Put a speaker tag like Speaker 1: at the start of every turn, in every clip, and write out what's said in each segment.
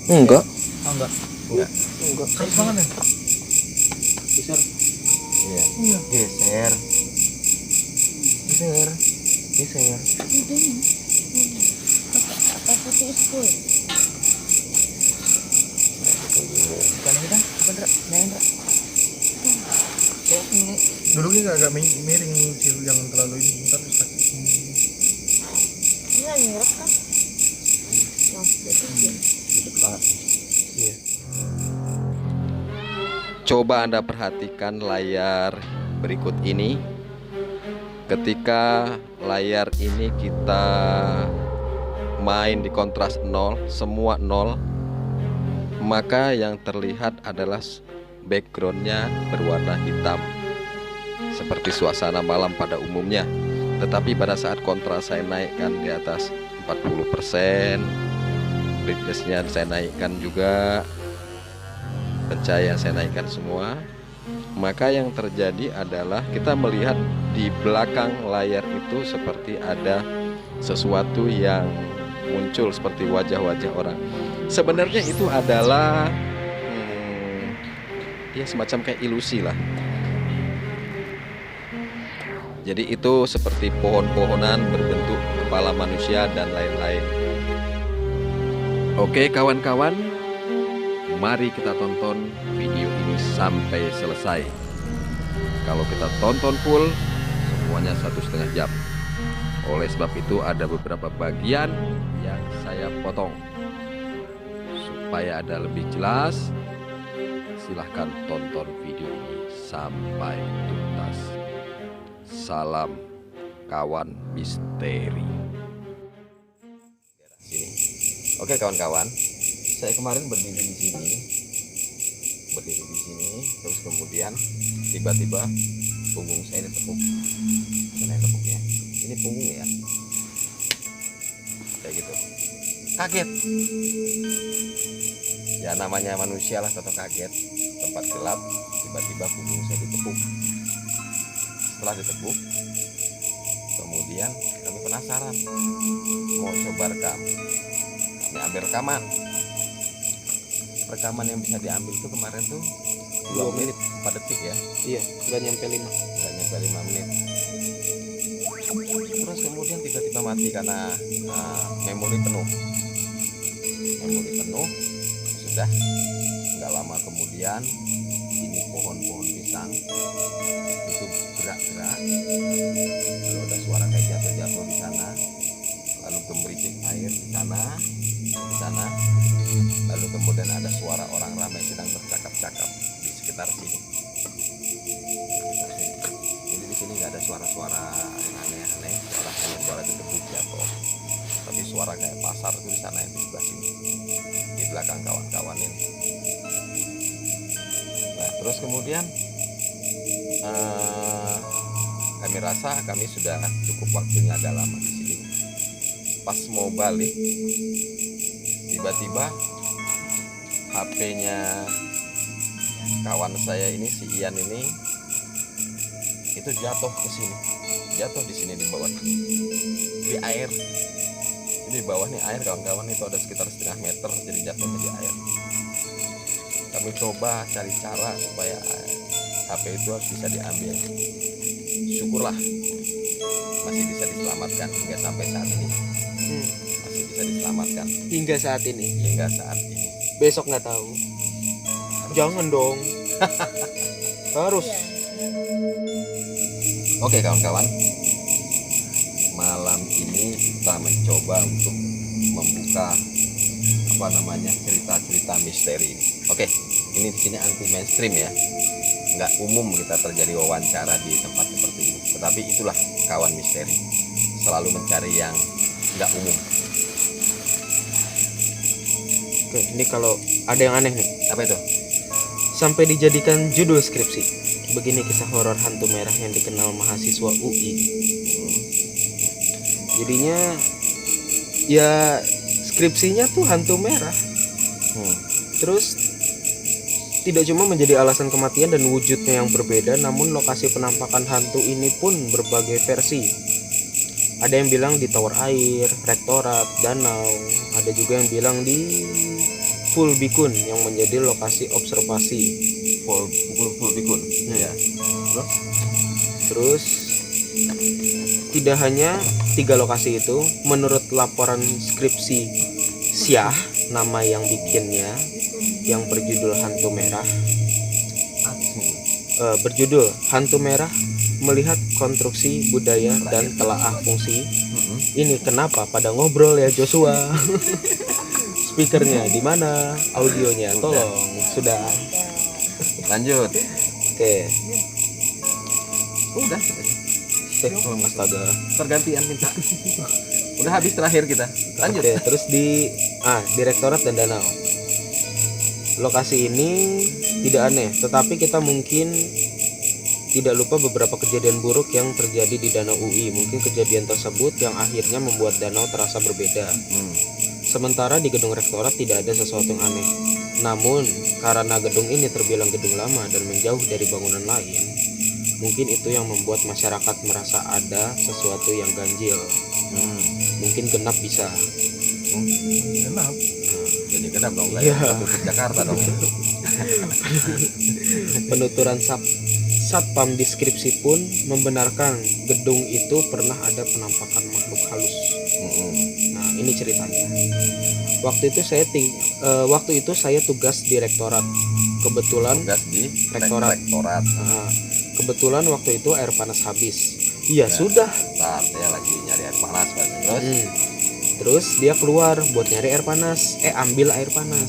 Speaker 1: Enggak.
Speaker 2: Oh, enggak.
Speaker 1: Enggak.
Speaker 2: Keras banget ya.
Speaker 1: Geser. Iya.
Speaker 2: Iya.
Speaker 1: Geser. Geser. Geser.
Speaker 3: Apa putih school?
Speaker 2: Bukan kita, bukan Ra. Jangan Ra.
Speaker 3: Ini
Speaker 2: Duduknya agak miring sih, jangan terlalu ini, ntar sakit.
Speaker 3: nggak nyerap kan? Nah, jadi
Speaker 1: Dikit banget.
Speaker 2: Iya.
Speaker 4: Coba Anda perhatikan layar berikut ini. Ketika layar ini kita main di kontras 0, semua 0, maka yang terlihat adalah backgroundnya berwarna hitam seperti suasana malam pada umumnya. Tetapi pada saat kontras saya naikkan di atas 40%, brightness-nya saya naikkan juga, pencahayaan saya naikkan semua, maka yang terjadi adalah kita melihat di belakang layar itu seperti ada sesuatu yang muncul seperti wajah-wajah orang. Sebenarnya itu adalah ya semacam kayak ilusi lah. Jadi itu seperti pohon-pohonan berbentuk kepala manusia dan lain-lain. Oke kawan-kawan, mari kita tonton video ini sampai selesai. Kalau kita tonton full, semuanya 1,5 jam. Oleh sebab itu ada beberapa bagian yang saya potong. Supaya ada lebih jelas, silahkan tonton video ini sampai tuntas. Salam kawan misteri. Sini. Oke kawan-kawan, saya kemarin berdiri di sini, terus kemudian tiba-tiba punggung saya ditepuk. Mana yang tepuknya? Ini punggung ya, kayak gitu. Kaget. Ya namanya manusia lah, tetap kaget. Tempat gelap, tiba-tiba punggung saya ditepuk. Setelah ditepuk, kemudian kami penasaran, mau coba rekam. Kami ambil rekaman. Rekaman yang bisa diambil tuh kemarin tuh 2 menit 4 detik ya.
Speaker 1: Iya, nggak nyampe 5.
Speaker 4: Nggak nyampe 5 menit. Terus kemudian tiba-tiba mati karena memori penuh. Memori penuh. Sudah nggak lama kemudian ini pohon-pohon pisang itu gerak-gerak, lalu ada suara kayak jatuh-jatuh di sana, lalu gemericik air di sana, lalu kemudian ada suara orang ramai sedang bercakap-cakap di sekitar sini. Jadi di sini nggak ada suara-suara yang aneh-aneh, suara gedebuk jatuh, tapi suara kayak pasar itu di sana, yang di sebelah sini, di belakang kawan-kawan ini. Nah terus kemudian kami rasa kami sudah cukup waktunya ada lama di sini. Pas mau balik, tiba-tiba HP-nya kawan saya ini, si Ian ini, itu jatuh ke sini, jatuh di sini di bawah, di air. Ini di bawah nih air kawan-kawan, itu ada sekitar 1,5 meter, jadi jatuhnya di air. Kami coba cari cara supaya HP itu harus bisa diambil. Syukurlah masih bisa diselamatkan hingga sampai saat ini. Masih bisa diselamatkan
Speaker 1: Hingga saat ini.
Speaker 4: hingga saat ini.
Speaker 1: Besok nggak tahu. Jangan dong. Harus.
Speaker 3: iya.
Speaker 4: Oke kawan-kawan, malam ini kita mencoba untuk membuka cerita-cerita misteri ini. Oke, ini di sini anti mainstream ya, nggak umum kita terjadi wawancara di tempat seperti ini. Tetapi itulah kawan misteri, selalu mencari yang nggak umum.
Speaker 1: Oke, ini kalau ada yang aneh nih.
Speaker 4: Apa itu?
Speaker 1: Sampai dijadikan judul skripsi. Begini kisah horor hantu merah yang dikenal mahasiswa UI. Jadinya ya skripsinya tuh hantu merah. Terus tidak cuma menjadi alasan kematian dan wujudnya yang berbeda, namun lokasi penampakan hantu ini pun berbagai versi. Ada yang bilang di tower air, rektorat, danau. Ada juga yang bilang di Full Bikun yang menjadi lokasi observasi.
Speaker 4: Full Bikun. Ya.
Speaker 1: Terus tidak hanya 3 lokasi itu, menurut laporan skripsi Syah, nama yang bikinnya, yang berjudul Hantu Merah, Hantu Merah melihat konstruksi budaya dan telaah fungsi. Ini kenapa pada ngobrol ya Joshua? Speakernya di mana? Audionya tolong. Sudah.
Speaker 4: Lanjut.
Speaker 1: Oke.
Speaker 4: Udah.
Speaker 1: Astaga.
Speaker 4: Pergantian minta. Udah habis terakhir kita. Lanjut.
Speaker 1: Oke, terus di Direktorat dan Danau. Lokasi ini tidak aneh, tetapi kita mungkin tidak lupa beberapa kejadian buruk yang terjadi di Danau UI. Mungkin kejadian tersebut yang akhirnya membuat danau terasa berbeda. Sementara di gedung rektorat tidak ada sesuatu yang aneh. Namun, karena gedung ini terbilang gedung lama dan menjauh dari bangunan lain, mungkin itu yang membuat masyarakat merasa ada sesuatu yang ganjil. Mungkin genap bisa.
Speaker 2: Kenapa?
Speaker 4: Jadi kenapa dong?
Speaker 1: Iya.
Speaker 4: Tutup Jakarta dong.
Speaker 1: Penuturan Satpam deskripsi pun membenarkan gedung itu pernah ada penampakan makhluk halus. Nah, ini ceritanya. Waktu itu saya tugas di rektorat. Kebetulan
Speaker 4: Tugas di
Speaker 1: rektorat.
Speaker 4: rektorat.
Speaker 1: Kebetulan waktu itu air panas habis. Iya, sudah.
Speaker 4: Ntar dia lagi nyari air panas kan.
Speaker 1: Terus dia keluar buat nyari air panas. Ambil air panas.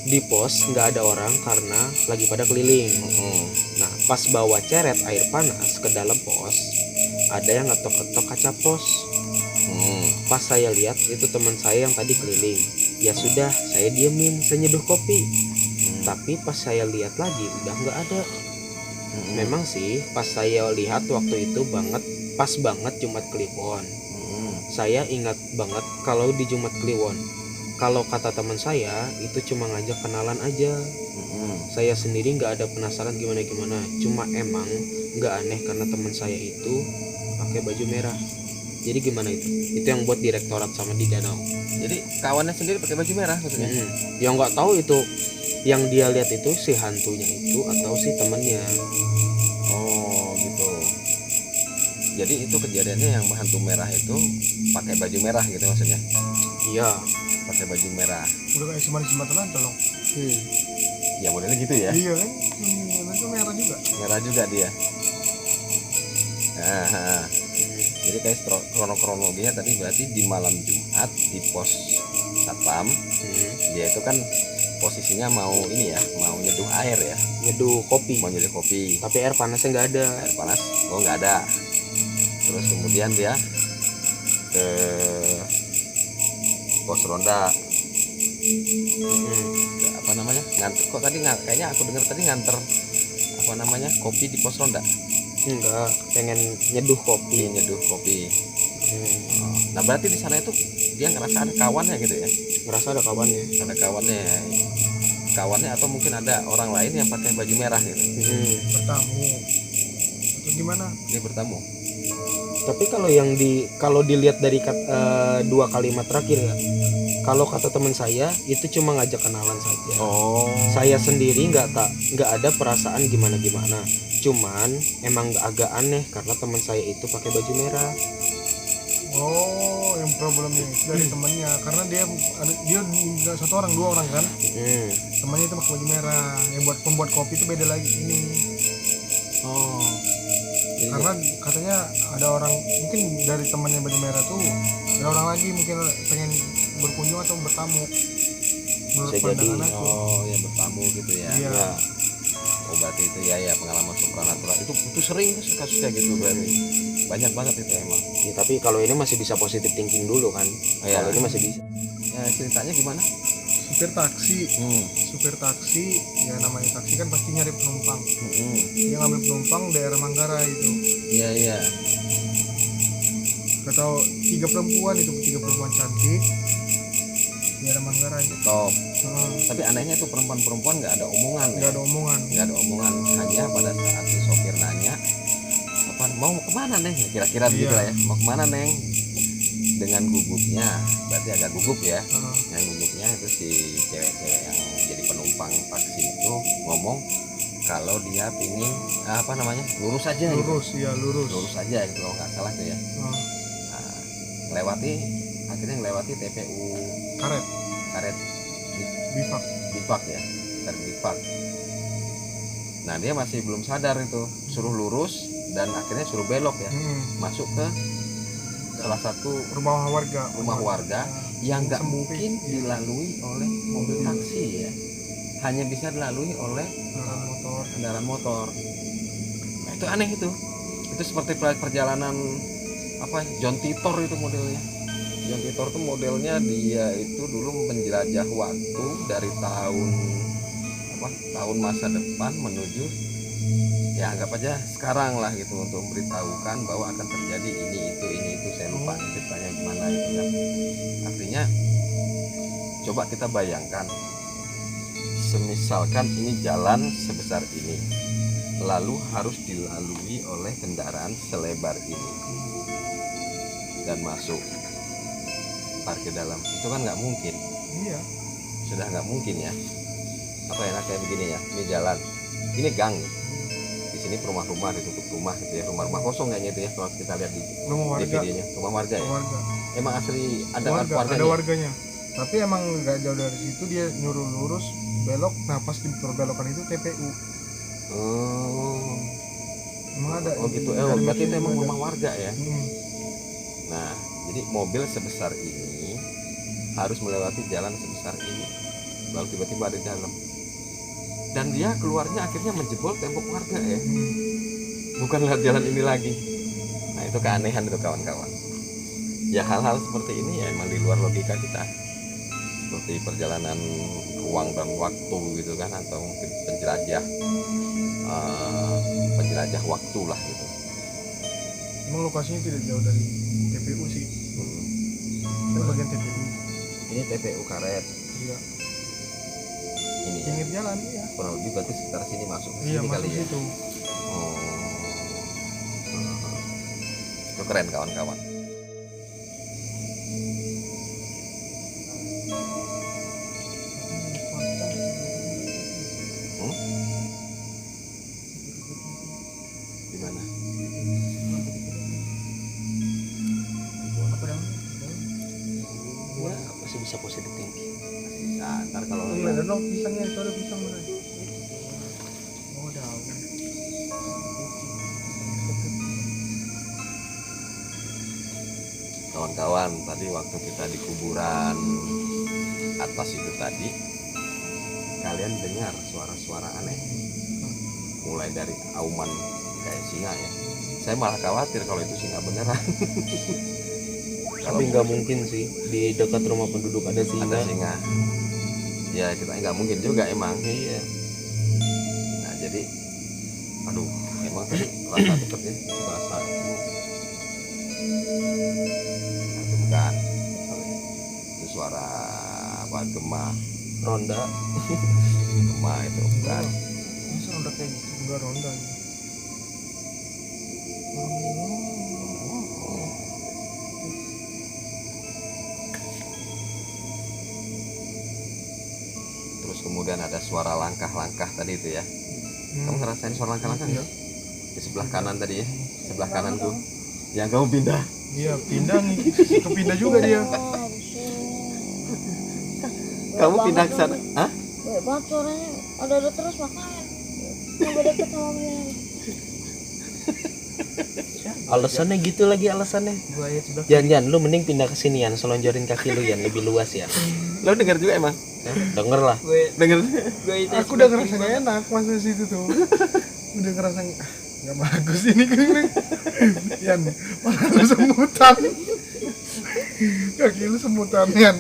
Speaker 1: Di pos nggak ada orang karena lagi pada keliling. Nah, pas bawa ceret air panas ke dalam pos, ada yang ngetok-ngetok kaca pos. Pas saya lihat itu teman saya yang tadi keliling. Ya sudah, saya diemin, saya nyeduh kopi. Tapi pas saya lihat lagi udah nggak ada. Memang sih pas saya lihat waktu itu pas banget Jumat Kliwon. Saya ingat banget kalau di Jumat Kliwon, kalau kata teman saya itu cuma ngajak kenalan aja. Saya sendiri nggak ada penasaran gimana, cuma emang nggak aneh karena teman saya itu pakai baju merah. Jadi gimana itu? Itu yang buat direktorat sama di danau.
Speaker 4: Jadi kawannya sendiri pakai baju merah maksudnya.
Speaker 1: Yang nggak tahu itu yang dia lihat itu si hantunya itu atau si temennya.
Speaker 4: Oh gitu. Jadi itu kejadiannya yang hantu merah itu pakai baju merah gitu maksudnya.
Speaker 1: Iya.
Speaker 4: Pakai baju merah.
Speaker 2: Udah kayak si manis Sumatera tolong.
Speaker 4: Ya modelnya gitu ya.
Speaker 2: Iya kan? Itu merah juga.
Speaker 4: Merah juga dia. Nah, jadi kayak kronologinya tadi berarti di malam Jumat di pos satpam, dia itu kan posisinya mau ini ya, mau nyeduh air ya,
Speaker 1: Nyeduh kopi.
Speaker 4: mau nyeduh kopi.
Speaker 1: Tapi air panasnya nggak ada.
Speaker 4: Air panas, nggak ada. Terus kemudian dia ke pos ronda. Apa namanya? Nganter. Kok tadi kayaknya aku dengar tadi nganter apa namanya kopi di pos ronda.
Speaker 1: Enggak, pengen nyeduh kopi.
Speaker 4: Nyeduh kopi. Nah berarti di sana itu dia ngerasa ada kawannya gitu ya?
Speaker 1: Ngerasa ada kawannya.
Speaker 4: Ada kawannya atau mungkin ada orang lain yang pakai baju merah gitu.
Speaker 2: Bertamu atau gimana?
Speaker 4: Dia bertamu.
Speaker 1: Tapi kalau dilihat dari dua kalimat terakhir ya, kalau kata teman saya itu cuma ngajak kenalan saja.
Speaker 4: Oh.
Speaker 1: Saya sendiri nggak ada perasaan gimana, cuman emang agak aneh karena teman saya itu pakai baju merah.
Speaker 2: Oh, yang problemnya itu dari temannya karena dia nggak satu orang, dua orang kan. Temannya itu pakai baju merah. Yang buat pembuat kopi itu beda lagi ini.
Speaker 1: Oh.
Speaker 2: Karena katanya ada orang mungkin dari temannya baju merah tuh ada orang lagi mungkin pengen berkunjung atau bertamu. Menurut
Speaker 1: Bisa jadi.
Speaker 2: pandangan aku.
Speaker 4: Oh ya bertamu gitu ya.
Speaker 2: Iya.
Speaker 1: Ya.
Speaker 4: Oh berarti itu ya pengalaman supranatural itu sering kasus kayak gitu berarti. Banyak banget itu emang.
Speaker 1: Ya, tapi kalau ini masih bisa positive thinking dulu kan.
Speaker 4: Iya.
Speaker 1: Kalau ini masih bisa.
Speaker 4: Ya, ceritanya gimana?
Speaker 2: Supir taksi ya namanya taksi kan pasti nyari penumpang. Dia ngambil penumpang daerah Manggarai itu.
Speaker 4: Iya.
Speaker 2: Atau tiga perempuan cantik daerah Manggarai.
Speaker 4: Top. Tapi anehnya tuh perempuan nggak ada omongan.
Speaker 2: Nggak ada omongan.
Speaker 4: Hanya pada saat si sopir nanya apa mau kemana Neng? Kira-kira begitu lah ya. Mau kemana Neng? Dengan gugupnya, berarti agak gugup ya. Yang gugupnya itu si cewek-cewek yang jadi penumpang taksi itu ngomong kalau dia pingin lurus aja gitu. Lurus aja gitu kalau nggak salah tuh ya. Nah, akhirnya ngelewati TPU karet Bifak ya, karet Bifak. Nah dia masih belum sadar itu, suruh lurus dan akhirnya suruh belok ya, masuk ke salah satu
Speaker 2: rumah warga
Speaker 4: yang nggak mungkin dilalui oleh mobil taksi ya, hanya bisa dilalui oleh kendaraan motor. Nah, itu aneh itu seperti perjalanan John Titor itu modelnya. John Titor itu modelnya dia itu dulu menjelajah waktu dari tahun masa depan menuju ya anggap aja sekarang lah gitu, untuk memberitahukan bahwa akan terjadi ini itu saya lupa ceritanya gimana itu ya. Artinya coba kita bayangkan, semisalkan ini jalan sebesar ini lalu harus dilalui oleh kendaraan selebar ini dan masuk parkir dalam, itu kan nggak mungkin.
Speaker 2: Iya,
Speaker 4: sudah nggak mungkin ya. Apa enak kayak begini ya, ini jalan, ini gang, di sini rumah-rumah, ditutup rumah gitu ya, rumah-rumah kosong kayaknya itu ya kalau kita lihat di videonya, rumah warga ya. Emang asli ada
Speaker 2: warganya. Tapi emang nggak jauh dari situ dia nyuruh lurus belok, nah pas di perbelokan itu TPU. Emang ada.
Speaker 4: Oh gitu, berarti itu emang rumah warga ya. Nah, jadi mobil sebesar ini harus melewati jalan sebesar ini, lalu tiba-tiba ada di dalam. Dan dia keluarnya akhirnya menjebol tembok warga ya, bukan lewat jalan ini lagi. Nah itu keanehan itu kawan-kawan. Ya hal-hal seperti ini ya emang di luar logika kita, seperti perjalanan ruang dan waktu gitu kan, atau mungkin penjelajah waktu lah gitu.
Speaker 2: Emang lokasinya tidak jauh dari TPU sih. Kan bagian TPU.
Speaker 4: Ini TPU karet.
Speaker 2: Iya.
Speaker 4: Ini
Speaker 2: pinggir jalan ya.
Speaker 4: Kurang lebih berarti sekitar sini masuk ke
Speaker 2: Iya,
Speaker 4: sini
Speaker 2: masuk
Speaker 4: kali ya.
Speaker 2: situ.
Speaker 4: Itu keren kawan-kawan. Gimana?
Speaker 1: Ya, masih bisa positif thinking.
Speaker 4: Bisa, ntar kalau
Speaker 2: Iya, ada dong pisangnya, itu ada pisang mana? Oh, daun.
Speaker 4: kawan-kawan tadi waktu kita di kuburan atas itu tadi, kalian dengar suara-suara aneh, mulai dari auman kayak singa ya. Saya malah khawatir kalau itu singa beneran.
Speaker 1: Tapi nggak mungkin sih di dekat rumah penduduk ada singa.
Speaker 4: Ada singa. Ya kita nggak mungkin juga emang.
Speaker 1: Iya.
Speaker 4: Nah jadi, aduh, emang tadi rasa deket ya, rasa itu. Nah, itu bukan. Itu suara apa? Gema.
Speaker 1: Ronda.
Speaker 4: Gema itu bukan.
Speaker 2: Masa ronda kayak gitu? Enggak ronda.
Speaker 4: Terus kemudian ada suara langkah-langkah tadi itu ya. Kamu ngerasain suara langkah-langkah nggak? Di sebelah kanan tadi ya, sebelah kanan tuh. Yang kamu pindah.
Speaker 2: Iya, pindah nih. Kepindah juga dia.
Speaker 4: Kamu pindah ke sana? Hah?
Speaker 3: Banyak banget suaranya. Ada terus makanya. Sampai deket sama dia.
Speaker 1: Alasannya gitu lagi alasannya.
Speaker 2: Buaya sudah.
Speaker 1: Yan, lu mending pindah ke sini Yan, selonjorin kaki lu Yan, lebih luas ya.
Speaker 4: Lo denger juga emang?
Speaker 1: Denger lah.
Speaker 4: Denger.
Speaker 2: Aku udah ngerasa gak enak masa situ tuh. Udah ngerasa nggak bagus ini kan. Yan, malah lu semutan. Kaki lu semutan Yan.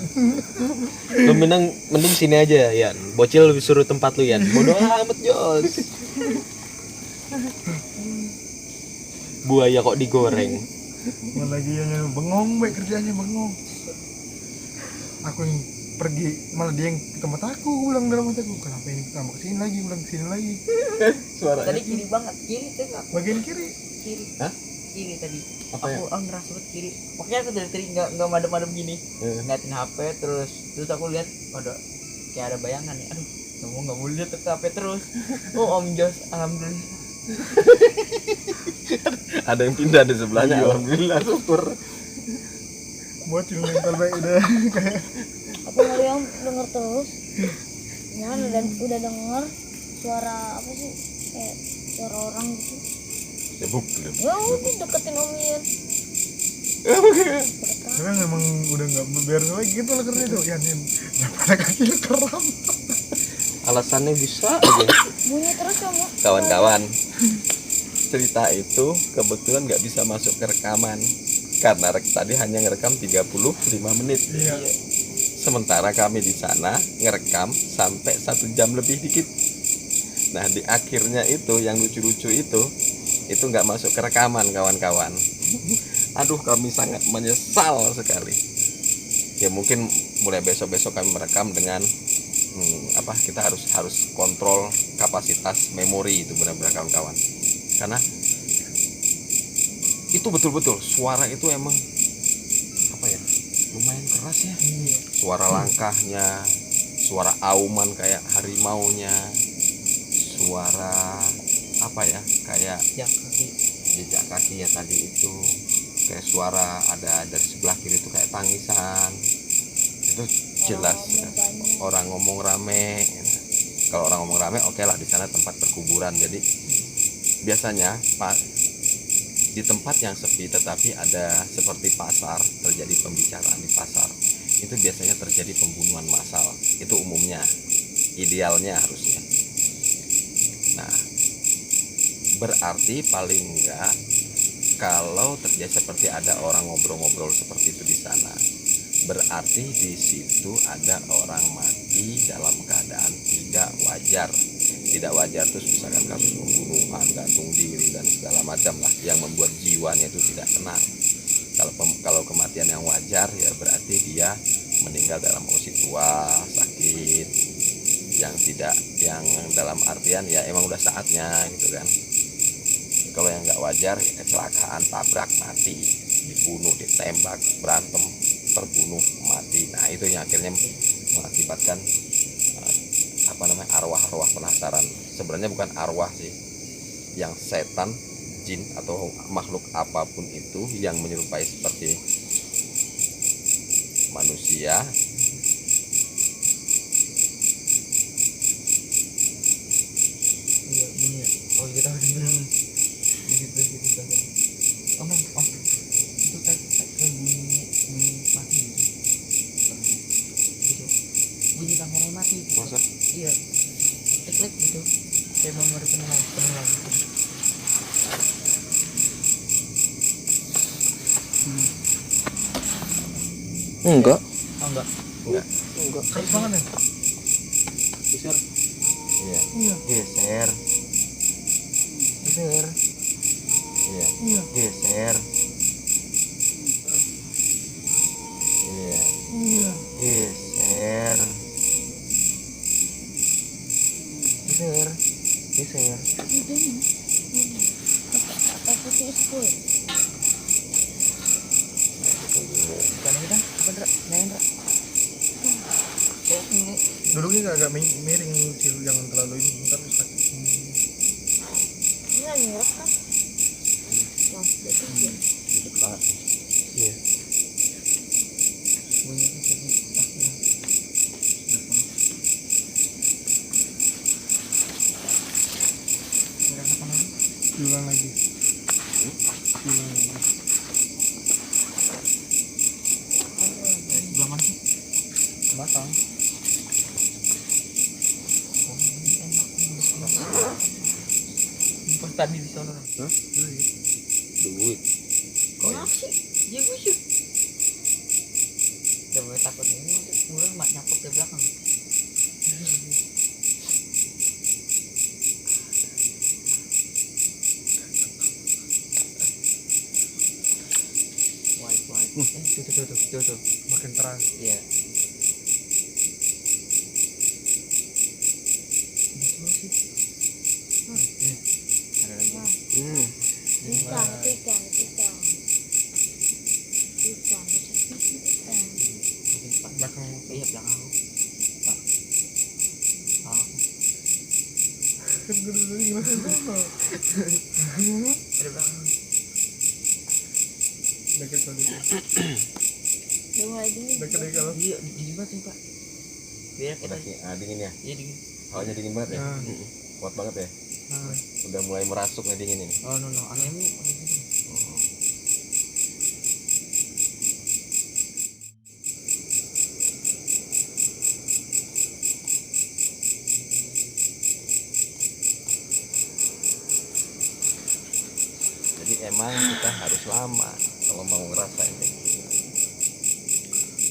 Speaker 1: Lu mending sini aja Yan. Bocil lebih suruh tempat lu Yan. Bodoh amat Jos. Buaya kok digoreng.
Speaker 2: Malah lagi yang bengong, baik kerjanya bengong. Aku yang pergi, malah dia yang ke tempat aku, ulang dalam hatiku. Kenapa ini kenapa kesini lagi, ulang kesini lagi.
Speaker 4: Suara.
Speaker 5: Tadi kiri banget, kiri tengah.
Speaker 2: Bagian kiri.
Speaker 5: Kiri.
Speaker 4: Hah?
Speaker 5: kiri tadi.
Speaker 1: Apa ya?
Speaker 5: Aku ngerasa banget kiri. Makanya aku dari tadi nggak madem-madem gini. Ngeliatin HP terus aku lihat ada kayak ada bayangan ya. Aduh, nggak mau lihat ke HP terus. Oh Om Jos, alhamdulillah.
Speaker 4: Ada yang pindah di sebelahnya, alhamdulillah syukur.
Speaker 2: Bocil mental baik udah kayak
Speaker 3: Aku nggak yang denger terus. Jangan udah denger suara apa sih? Kayak suara orang gitu.
Speaker 4: Sibuk.
Speaker 3: Ya udah deketin Om Ian.
Speaker 2: sekarang emang udah nggak beres lagi gitu loh karena itu ya Nin daripada kaki lu keram.
Speaker 1: Alasannya bisa aja.
Speaker 3: Bunyi terus kamu.
Speaker 4: Kawan-kawan, cerita itu kebetulan nggak bisa masuk ke rekaman karena tadi hanya ngerekam 35 menit.
Speaker 2: Iya.
Speaker 4: Sementara kami di sana ngerekam sampai 1 jam lebih dikit. Nah di akhirnya itu yang lucu-lucu itu nggak masuk ke rekaman kawan-kawan. Aduh kami sangat menyesal sekali. Ya mungkin mulai besok-besok kami merekam dengan kita harus kontrol kapasitas memori itu benar-benar kawan-kawan. Karena itu betul-betul suara itu emang apa ya? Lumayan keras ya. Suara langkahnya, suara auman kayak harimaunya, suara apa ya? Kayak
Speaker 5: Ya kaki.
Speaker 4: jejak kaki ya tadi itu, kayak suara ada dari sebelah kiri itu kayak tangisan. Itu jelas orang ngomong rame. Kalau orang ngomong rame oke lah, di sana tempat perkuburan. Jadi biasanya di tempat yang sepi tetapi ada seperti pasar, terjadi pembicaraan di pasar, itu biasanya terjadi pembunuhan massal. Itu umumnya, idealnya harusnya. Nah, berarti paling enggak kalau terjadi seperti ada orang ngobrol-ngobrol seperti itu di sana, berarti di situ ada orang mati dalam keadaan tidak wajar. Tidak wajar terus misalkan kasus pembunuhan, gantung diri dan segala macam lah yang membuat jiwanya itu tidak tenang. Kalau kematian yang wajar ya berarti dia meninggal dalam usia tua, sakit, yang dalam artian ya emang udah saatnya gitu kan. Kalau yang nggak wajar ya kecelakaan, tabrak, mati, dibunuh, ditembak, berantem, terbunuh, mati. Nah itu yang akhirnya mengakibatkan arwah-arwah penasaran. Sebenarnya bukan arwah sih, yang setan, jin atau makhluk apapun itu yang menyerupai seperti manusia
Speaker 5: Iya bunyi ya. Oh kita udah bener. Gitu. Om itu kayak bunyi mati gitu. Gitu. Bunyi kamera mati.
Speaker 1: Masa?
Speaker 5: Iya. Klik gitu. Kayak memori penulang gitu.
Speaker 1: Enggak.
Speaker 5: Oh enggak.
Speaker 2: Keras banget ya.
Speaker 1: Geser.
Speaker 4: iya
Speaker 2: Iya.
Speaker 4: geser
Speaker 5: Geser.
Speaker 4: iya
Speaker 2: Iya.
Speaker 4: geser iya
Speaker 2: Iya.
Speaker 4: geser
Speaker 5: Geser. Geser.
Speaker 3: Apa putih school?
Speaker 5: Bukan kita, apa Ndra? Nyain Ndra. Kayak ini.
Speaker 2: Duduknya agak miring Cil, jangan terlalu ini ntar sakit.
Speaker 3: Ini lagi ngerekam. Wah, jadi dia.
Speaker 4: dikit banget.
Speaker 1: Iya.
Speaker 5: Bunyi kaki.
Speaker 2: Diulang lagi.
Speaker 5: Sebelah mana sih? Batang. Oh, ini enak nih. Pas tadi di sana.
Speaker 1: Hah? Duit.
Speaker 3: Kenapa sih?
Speaker 5: Iya gue sih. Coba takut ini murah mak nyapok ke belakang. White. Tuh.
Speaker 2: Makin terang.
Speaker 5: Iya. Ini sih. Ada lagi.
Speaker 3: Ikan.
Speaker 2: belakang.
Speaker 5: Iya belakang aku. Pak. Aku.
Speaker 2: Kan gue dari ngerasain sono.
Speaker 5: Ada belakang.
Speaker 2: Dekat kali.
Speaker 3: Udah mulai dingin.
Speaker 2: Dekat kalau.
Speaker 5: Iya, dingin banget nih, Pak. Biar kita
Speaker 4: Dingin ya,
Speaker 5: iya dingin.
Speaker 4: hawanya dingin banget ya.
Speaker 2: Nah.
Speaker 4: Kuat banget ya,
Speaker 5: Nah,
Speaker 4: udah mulai merasuk nih dingin ini.
Speaker 5: oh no, anehmu.
Speaker 4: Jadi emang kita harus lama kalau mau ngerasain kayak gini.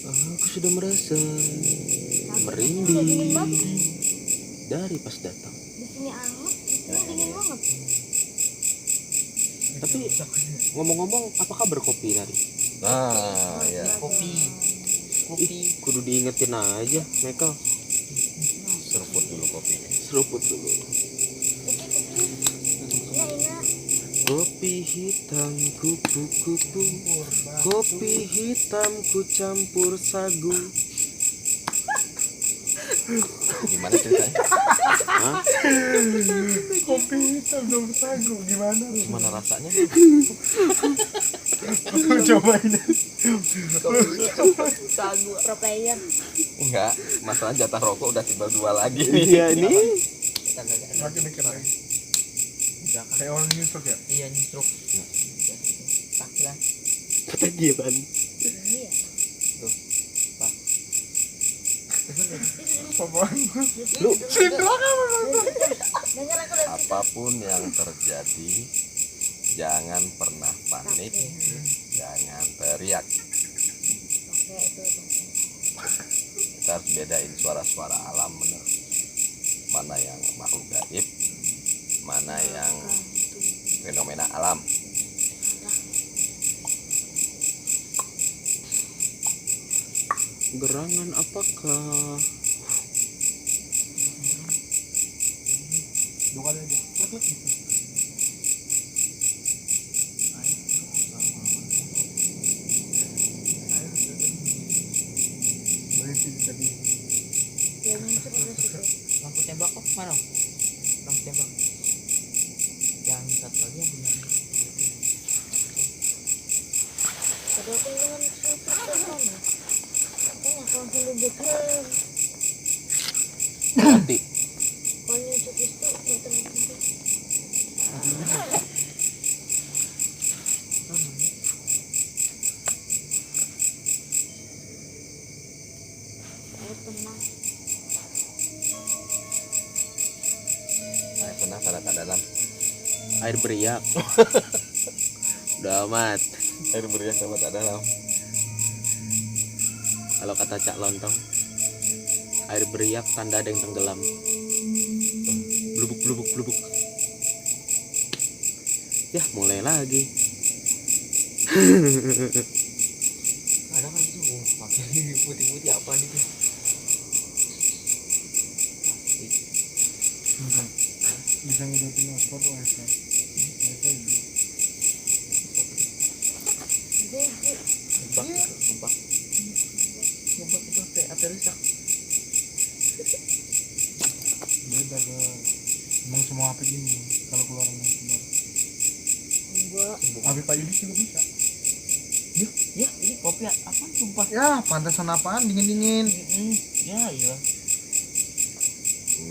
Speaker 1: Aku sudah merasa
Speaker 3: Udah dingin banget.
Speaker 1: dari pas datang.
Speaker 3: Di sini anget, di sini dingin banget.
Speaker 1: Tapi ngomong-ngomong, apa kabar kopi tadi?
Speaker 4: Nah, ya.
Speaker 5: Kopi.
Speaker 1: Ih, kudu diingetin aja, Michael.
Speaker 4: Seruput dulu kopinya.
Speaker 1: Seruput dulu.
Speaker 3: Iya, iya.
Speaker 1: Kopi hitam kupu-kupu, kopi hitam ku campur sagu.
Speaker 4: Gimana ceritanya?
Speaker 1: Hah?
Speaker 2: Kopi hitam dong sagu gimana?
Speaker 4: Gimana rasanya?
Speaker 2: Aku cobain.
Speaker 5: Sagu.
Speaker 3: Pro player.
Speaker 4: Enggak, masalah jatah rokok udah tinggal 2 lagi nih.
Speaker 1: Iya nih.
Speaker 2: Makin dekat lagi.
Speaker 5: Belakang.
Speaker 2: Kayak orang nyusuk ya.
Speaker 5: Iya, nyusruk. Takilan.
Speaker 1: Ketagihan.
Speaker 3: Iya.
Speaker 5: Tuh. Pak.
Speaker 2: Apaan?
Speaker 1: Lu
Speaker 2: Sindrak apa?
Speaker 3: Dengar aku udah
Speaker 4: Apapun yang terjadi, jangan pernah panik, jangan teriak.
Speaker 3: Oke, itu.
Speaker 4: Kita harus bedain suara-suara alam bener. Mana yang makhluk gaib, mana yang fenomena alam.
Speaker 1: gerangan apakah?
Speaker 2: Dua kali aja. Klik klik gitu. Berhenti tadi.
Speaker 3: Ya, muncul udah situ.
Speaker 5: Lampu tembak kok mana? Lampu tembak. Yang satu lagi yang punya.
Speaker 3: Tadi aku dengan situ kan ya. Kan aku langsung duduknya.
Speaker 1: Mati.
Speaker 3: Kalau nyusuk itu nggak terlalu. Air tenang.
Speaker 4: Nah, pernah pada tak dalam.
Speaker 1: Air beriak. Udah amat.
Speaker 4: Air beriak sama tak dalam.
Speaker 1: Kalau kata Cak Lontong, air beriak tanda ada yang tenggelam. Blubuk blubuk blubuk. Ya mulai lagi.
Speaker 5: Ada kan itu pakai putih-putih apa itu?
Speaker 2: Bisa ngidupin hotspot wifi. Wifi itu.
Speaker 5: Gebak itu, gebak. Gebak itu apa rusak?
Speaker 2: Beda ke. Emang semua HP gini kalau keluar yang keluar.
Speaker 3: Enggak.
Speaker 2: HP Pak Yudi juga bisa.
Speaker 5: Ya, ini kopi apa sumpah?
Speaker 2: Ya, pantesan apaan dingin-dingin.
Speaker 5: Ya, iya.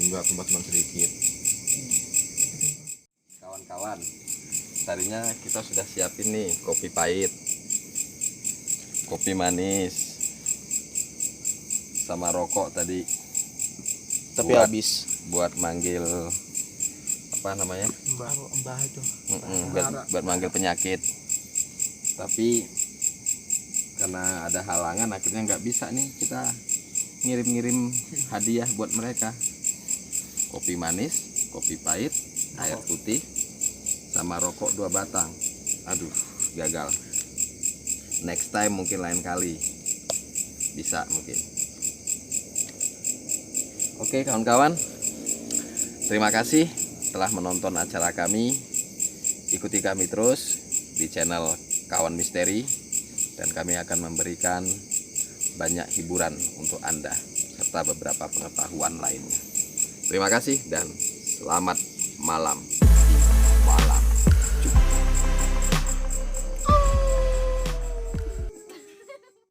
Speaker 4: Enggak, cuma sedikit. Kawan-kawan, tadinya kita sudah siapin nih kopi pahit, kopi manis, sama rokok tadi.
Speaker 1: Tapi
Speaker 4: Buat-
Speaker 1: habis.
Speaker 4: Buat manggil apa namanya?
Speaker 5: Mbah itu.
Speaker 4: Buat manggil penyakit. Tapi karena ada halangan akhirnya nggak bisa nih kita ngirim-ngirim hadiah buat mereka. Kopi manis, kopi pahit, air putih, sama rokok 2 batang. Aduh, gagal. Next time mungkin lain kali bisa mungkin. Oke kawan-kawan, terima kasih telah menonton acara kami. Ikuti kami terus di channel Kawan Misteri, dan kami akan memberikan banyak hiburan untuk Anda serta beberapa pengetahuan lainnya. Terima kasih dan selamat malam.